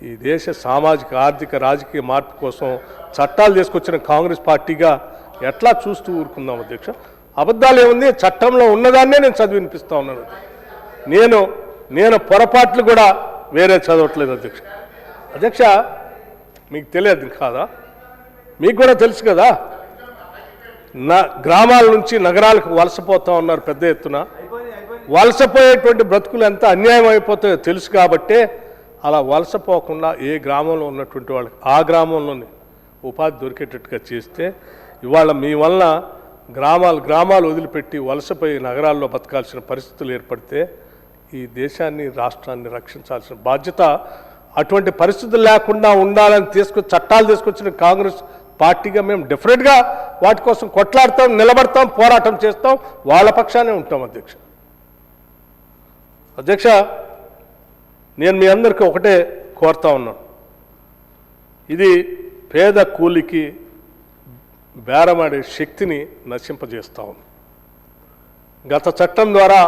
ఈ దేశ సామాజిక ఆర్థిక రాజకీయ మార్పు కోసం చట్టాలు తీసుకొచ్చిన కాంగ్రెస్ పార్టీగా ఎట్లా చూస్తూ ఊరుకుందాం అధ్యక్ష? అబద్ధాలు ఏముంది? చట్టంలో ఉన్నదాన్నే నేను చదివి వినిపిస్తూ ఉన్నాను. నేను పొరపాట్లు కూడా వేరే చదవట్లేదు అధ్యక్ష. అధ్యక్ష, మీకు తెలియదు కాదా? మీకు కూడా తెలుసు కదా, గ్రామాల నుంచి నగరాలకు వలసపోతూ ఉన్నారు పెద్ద ఎత్తున. వలసపోయేటువంటి బ్రతుకులు ఎంత అన్యాయం అయిపోతాయో తెలుసు కాబట్టే అలా వలసపోకుండా ఏ గ్రామంలో ఉన్నటువంటి వాళ్ళకి ఆ గ్రామంలోనే ఉపాధి దొరికేటట్టుగా చేస్తే ఇవాళ మీ వలన గ్రామాలు వదిలిపెట్టి వలసపోయి నగరాల్లో బతకాల్సిన పరిస్థితులు ఏర్పడితే ఈ దేశాన్ని రాష్ట్రాన్ని రక్షించాల్సిన బాధ్యత, అటువంటి పరిస్థితులు లేకుండా ఉండాలని చట్టాలు తీసుకొచ్చిన కాంగ్రెస్ పార్టీగా మేము డెఫినెట్గా వాటి కోసం కొట్లాడతాం, నిలబడతాం, పోరాటం చేస్తాం, వాళ్ళ పక్షానే ఉంటాం అధ్యక్ష. నేను మీ అందరికీ ఒకటే కోరుతా ఉన్నాను. ఇది పేద కూలికి బేరమాడే శక్తిని నశింపజేస్తూ ఉంది. గత చట్టం ద్వారా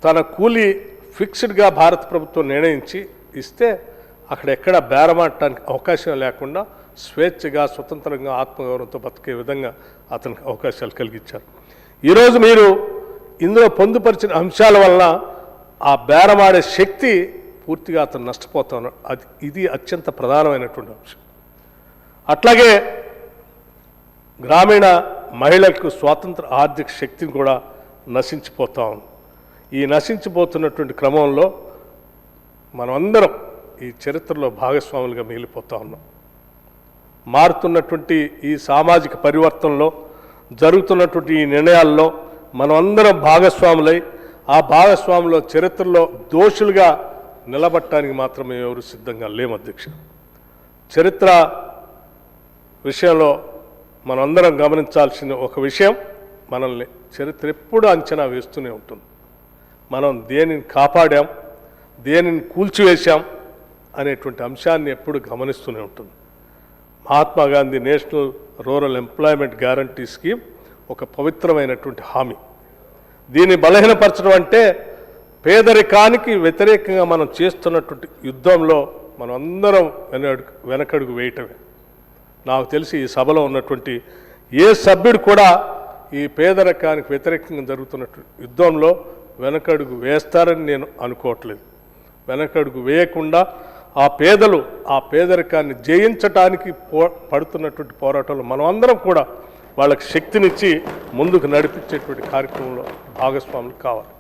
తన కూలి ఫిక్స్డ్గా భారత ప్రభుత్వం నిర్ణయించి ఇస్తే అక్కడెక్కడ బేరమాడటానికి అవకాశం లేకుండా స్వేచ్ఛగా స్వతంత్రంగా ఆత్మగౌరవంతో బతికే విధంగా అతనికి అవకాశాలు కలిగించారు. ఈరోజు మీరు ఇందులో పొందుపరిచిన అంశాల వలన ఆ బేరమాడే శక్తి పూర్తిగా అతను నష్టపోతా ఉన్నాడు. ఇది అత్యంత ప్రధానమైనటువంటి అంశం. అట్లాగే గ్రామీణ మహిళలకు స్వాతంత్ర ఆర్థిక శక్తిని కూడా నశించిపోతా ఉంది. ఈ నశించిపోతున్నటువంటి క్రమంలో మనమందరం ఈ చరిత్రలో భాగస్వాములుగా మిగిలిపోతూ ఉన్నాం. మారుతున్నటువంటి ఈ సామాజిక పరివర్తనలో జరుగుతున్నటువంటి ఈ నిర్ణయాల్లో మనమందరం భాగస్వాములై ఆ భాగస్వాములో చరిత్రలో దోషులుగా నిలబట్టడానికి మాత్రమే ఎవరు సిద్ధంగా లేము అధ్యక్ష. చరిత్ర విషయంలో మనందరం గమనించాల్సిన ఒక విషయం, మనల్ని చరిత్ర ఎప్పుడూ అంచనా వేస్తూనే ఉంటుంది. మనం దేనిని కాపాడాం, దేనిని కూల్చివేశాం అనేటువంటి అంశాన్ని ఎప్పుడు గమనిస్తూనే ఉంటుంది. Mahatma Gandhi national rural employment guarantee scheme ఒక పవిత్రమైనటువంటి హామీ. దీన్ని బలహీనపరచడం అంటే పేదరికానికి వ్యతిరేకంగా మనం చేస్తున్నటువంటి యుద్ధంలో మనం అందరం వెనకడుగు వేయటమే. నాకు తెలిసి ఈ సభలో ఉన్నటువంటి ఏ సభ్యుడు కూడా ఈ పేదరికానికి వ్యతిరేకంగా జరుగుతున్నటువంటి యుద్ధంలో వెనకడుగు వేస్తారని నేను అనుకోవట్లేదు. వెనకడుగు వేయకుండా ఆ పేదరికాన్ని జయించటానికి పడుతున్నటువంటి పోరాటంలో మనం అందరం కూడా వాళ్ళకి శక్తినిచ్చి ముందుకు నడిపించేటువంటి కార్యక్రమంలో భాగస్వాములు కావాలి.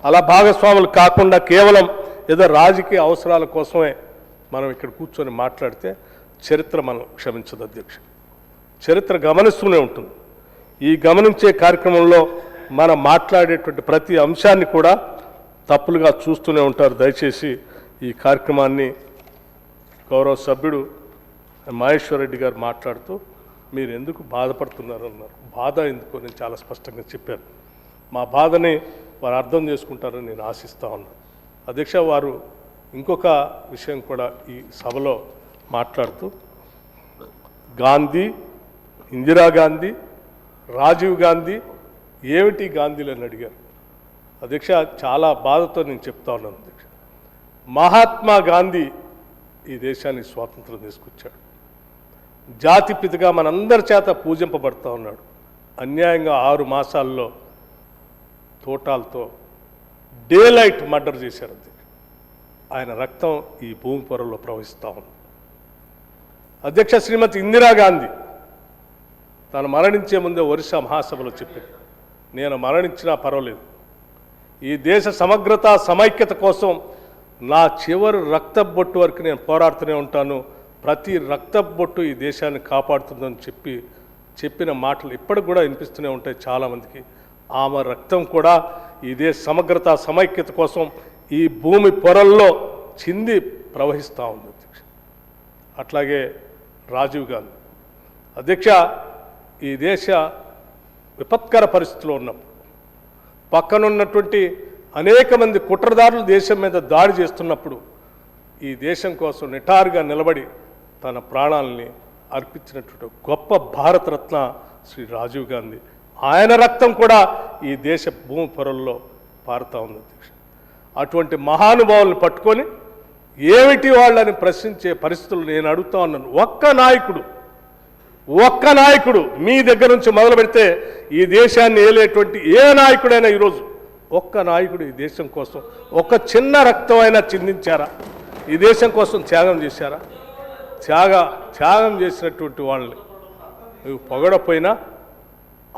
అలా భాగస్వాములు కాకుండా కేవలం ఏదో రాజకీయ అవసరాల కోసమే మనం ఇక్కడ కూర్చొని మాట్లాడితే చరిత్ర మనం క్షమించదు అధ్యక్ష. చరిత్ర గమనిస్తూనే ఉంటుంది. ఈ గమనించే కార్యక్రమంలో మనం మాట్లాడేటువంటి ప్రతి అంశాన్ని కూడా తప్పులుగా చూస్తూనే ఉంటారు. దయచేసి ఈ కార్యక్రమాన్ని గౌరవ సభ్యుడు మహేశ్వర్ రెడ్డి గారు మాట్లాడుతూ మీరు ఎందుకు బాధపడుతున్నారు అన్నారు. బాధ ఎందుకో నేను చాలా స్పష్టంగా చెప్పాను. మా బాధని వారు అర్థం చేసుకుంటారని నేను ఆశిస్తూ ఉన్నాను. అధ్యక్ష, వారు ఇంకొక విషయం కూడా ఈ సభలో మాట్లాడుతూ గాంధీ, ఇందిరాగాంధీ, రాజీవ్ గాంధీ ఏమిటి గాంధీలు అని అడిగారు. అధ్యక్ష, చాలా బాధతో నేను చెప్తా ఉన్నాను అధ్యక్ష. మహాత్మా గాంధీ ఈ దేశానికి స్వాతంత్రం తీసుకొచ్చాడు. జాతిపితగా మనందరి చేత పూజింపబడుతూ ఉన్నాడు. అన్యాయంగా 6 మాసాల్లో తోటాలతో డేలైట్ మర్డర్ చేశారు అధ్యక్ష. ఆయన రక్తం ఈ భూమి పొరలో ప్రవహిస్తూ ఉంది. అధ్యక్ష, శ్రీమతి ఇందిరాగాంధీ తాను మరణించే ముందే ఒరిస్సా మహాసభలో చెప్పింది, నేను మరణించినా పర్వాలేదు, ఈ దేశ సమగ్రత సమైక్యత కోసం నా చివరి రక్తబొట్టు వరకు నేను పోరాడుతూనే ఉంటాను, ప్రతి రక్తబొట్టు ఈ దేశాన్ని కాపాడుతుందని చెప్పిన మాటలు ఇప్పటికి కూడా వినిపిస్తూనే ఉంటాయి చాలామందికి. ఆమె రక్తం కూడా ఈ దేశ సమగ్రత సమైక్యత కోసం ఈ భూమి పొరల్లో చింది ప్రవహిస్తూ ఉంది అధ్యక్ష. అట్లాగే రాజీవ్ గాంధీ అధ్యక్ష, ఈ దేశ విపత్కర పరిస్థితిలో ఉన్నప్పుడు పక్కనున్నటువంటి అనేక మంది కుట్రదారులు దేశం మీద దాడి చేస్తున్నప్పుడు ఈ దేశం కోసం నిటారుగా నిలబడి తన ప్రాణాలని అర్పించినటువంటి గొప్ప భారతరత్న శ్రీ రాజీవ్ గాంధీ. ఆయన రక్తం కూడా ఈ దేశ భూమి పొరల్లో పారుతూ ఉంది అధ్యక్ష. అటువంటి మహానుభావులను పట్టుకొని ఏమిటి వాళ్ళని ప్రశ్నించే పరిస్థితులు నేను అడుగుతా ఉన్నాను. ఒక్క నాయకుడు మీ దగ్గర నుంచి మొదలు పెడితే ఈ దేశాన్ని ఏలేటువంటి ఏ నాయకుడైనా ఈరోజు ఒక్క నాయకుడు ఈ దేశం కోసం ఒక చిన్న రక్తం అయినా చిందించారా? ఈ దేశం కోసం త్యాగం చేశారా? త్యాగం చేసినటువంటి వాళ్ళని నువ్వు పొగడపోయినా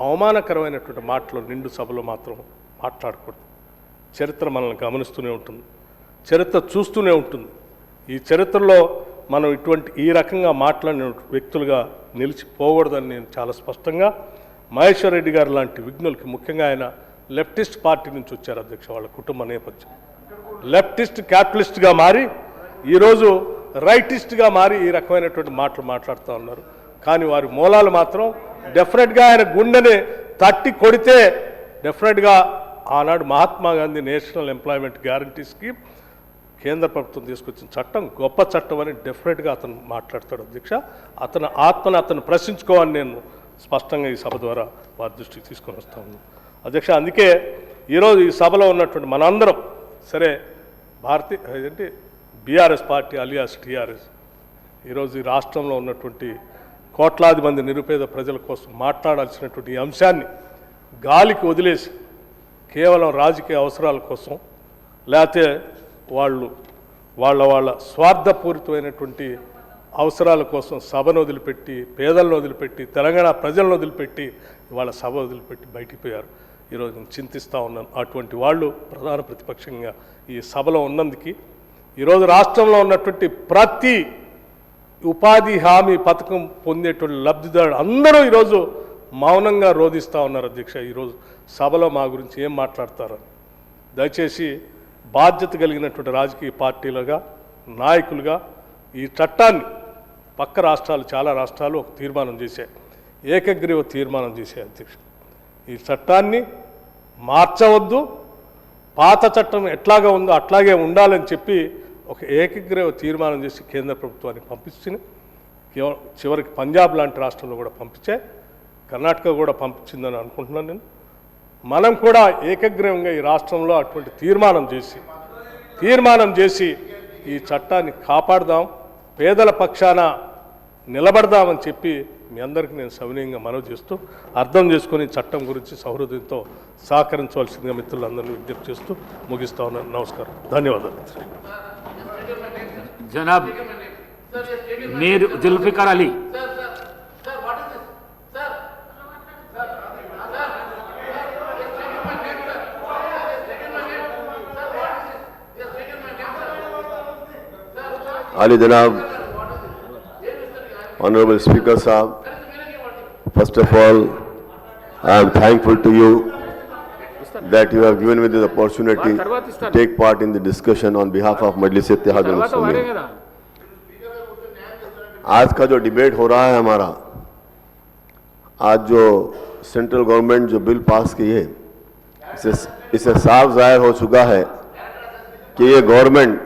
అవమానకరమైనటువంటి మాటలు నిండు సభలో మాత్రం మాట్లాడకూడదు. చరిత్ర మనల్ని గమనిస్తూనే ఉంటుంది, చరిత్ర చూస్తూనే ఉంటుంది. ఈ చరిత్రలో మనం ఈ రకంగా మాట్లాడిన వ్యక్తులుగా నిలిచిపోకూడదని నేను చాలా స్పష్టంగా మహేశ్వర్ రెడ్డి గారు లాంటి విఘ్నులకి, ముఖ్యంగా ఆయన లెఫ్టిస్ట్ పార్టీ నుంచి వచ్చారు అధ్యక్ష. వాళ్ళ కుటుంబ నేపథ్యం లెఫ్టిస్ట్ క్యాపిటలిస్ట్గా మారి ఈరోజు రైటిస్ట్గా మారి ఈ రకమైనటువంటి మాటలు మాట్లాడుతూ ఉన్నారు. కానీ వారి మూలాలు మాత్రం డెఫినెట్గా ఆయన గుండెని తట్టి కొడితే డెఫినెట్గా ఆనాడు Mahatma Gandhi national employment guarantee scheme కేంద్ర ప్రభుత్వం తీసుకొచ్చిన చట్టం గొప్ప చట్టం అని డెఫినెట్గా అతను మాట్లాడతాడు అధ్యక్ష. అతను ఆత్మను అతను ప్రశ్నించుకోవాలని నేను స్పష్టంగా ఈ సభ ద్వారా వారి దృష్టికి తీసుకొని వస్తాను అధ్యక్ష. అందుకే ఈరోజు ఈ సభలో ఉన్నటువంటి మనందరం సరే బీఆర్ఎస్ పార్టీ అలియాస్ టీఆర్ఎస్ ఈరోజు ఈ రాష్ట్రంలో ఉన్నటువంటి కోట్లాది మంది నిరుపేద ప్రజల కోసం మాట్లాడాల్సినటువంటి ఈ అంశాన్ని గాలికి వదిలేసి కేవలం రాజకీయ అవసరాల కోసం లేకపోతే వాళ్ళ స్వార్థపూరితమైనటువంటి అవసరాల కోసం సభను వదిలిపెట్టి, పేదలను వదిలిపెట్టి, తెలంగాణ ప్రజలను వదిలిపెట్టి వాళ్ళ సభ వదిలిపెట్టి బయటికి పోయారు. ఈరోజు నేను చింతిస్తూ ఉన్నాను. అటువంటి వాళ్ళు ప్రధాన ప్రతిపక్షంగా ఈ సభలో ఉన్నందుకు ఈరోజు రాష్ట్రంలో ఉన్నటువంటి ప్రతి ఉపాధి హామీ పథకం పొందేటువంటి లబ్ధిదారులు అందరూ ఈరోజు మౌనంగా రోధిస్తూ ఉన్నారు అధ్యక్ష. ఈరోజు సభలో మా గురించి ఏం మాట్లాడతారని దయచేసి బాధ్యత కలిగినటువంటి రాజకీయ పార్టీలుగా, నాయకులుగా ఈ చట్టాన్ని పక్క రాష్ట్రాలు, చాలా రాష్ట్రాలు ఒక తీర్మానం చేశాయి, ఏకగ్రీవ తీర్మానం చేశాయి అధ్యక్ష. ఈ చట్టాన్ని మార్చవద్దు, పాత చట్టం ఎట్లాగా ఉందో అట్లాగే ఉండాలని చెప్పి ఒక ఏకగ్రీవ తీర్మానం చేసి కేంద్ర ప్రభుత్వానికి పంపించింది. చివరికి పంజాబ్ లాంటి రాష్ట్రంలో కూడా పంపించాయి, కర్ణాటక కూడా పంపించిందని అనుకుంటున్నాను నేను. మనం కూడా ఏకగ్రీవంగా ఈ రాష్ట్రంలో అటువంటి తీర్మానం చేసి ఈ చట్టాన్ని కాపాడదాం, పేదల పక్షాన నిలబడదామని చెప్పి మీ అందరికీ నేను సవినయంగా మనవి చేస్తూ అర్థం చేసుకుని చట్టం గురించి సౌహృదయంతో సహకరించవలసిందిగా మిత్రులందరినీ విజ్ఞప్తి చేస్తూ ముగిస్తా ఉన్నాను. నమస్కారం, ధన్యవాదాలు. जनाब Mir Zulfikar Ali. Ali Janab, Honorable Speaker Sahab, first of all, I am thankful to you that you have given me this opportunity to take part in the discussion on behalf of Majlis Ittihad al-Muslimin. आज का जो debate हो रहा है हमारा, आज जो central government जो बिल पास की है, इससे साफ जाहिर हो चुका है कि ये गवर्नमेंट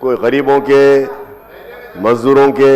कोई गरीबों के, मजदूरों के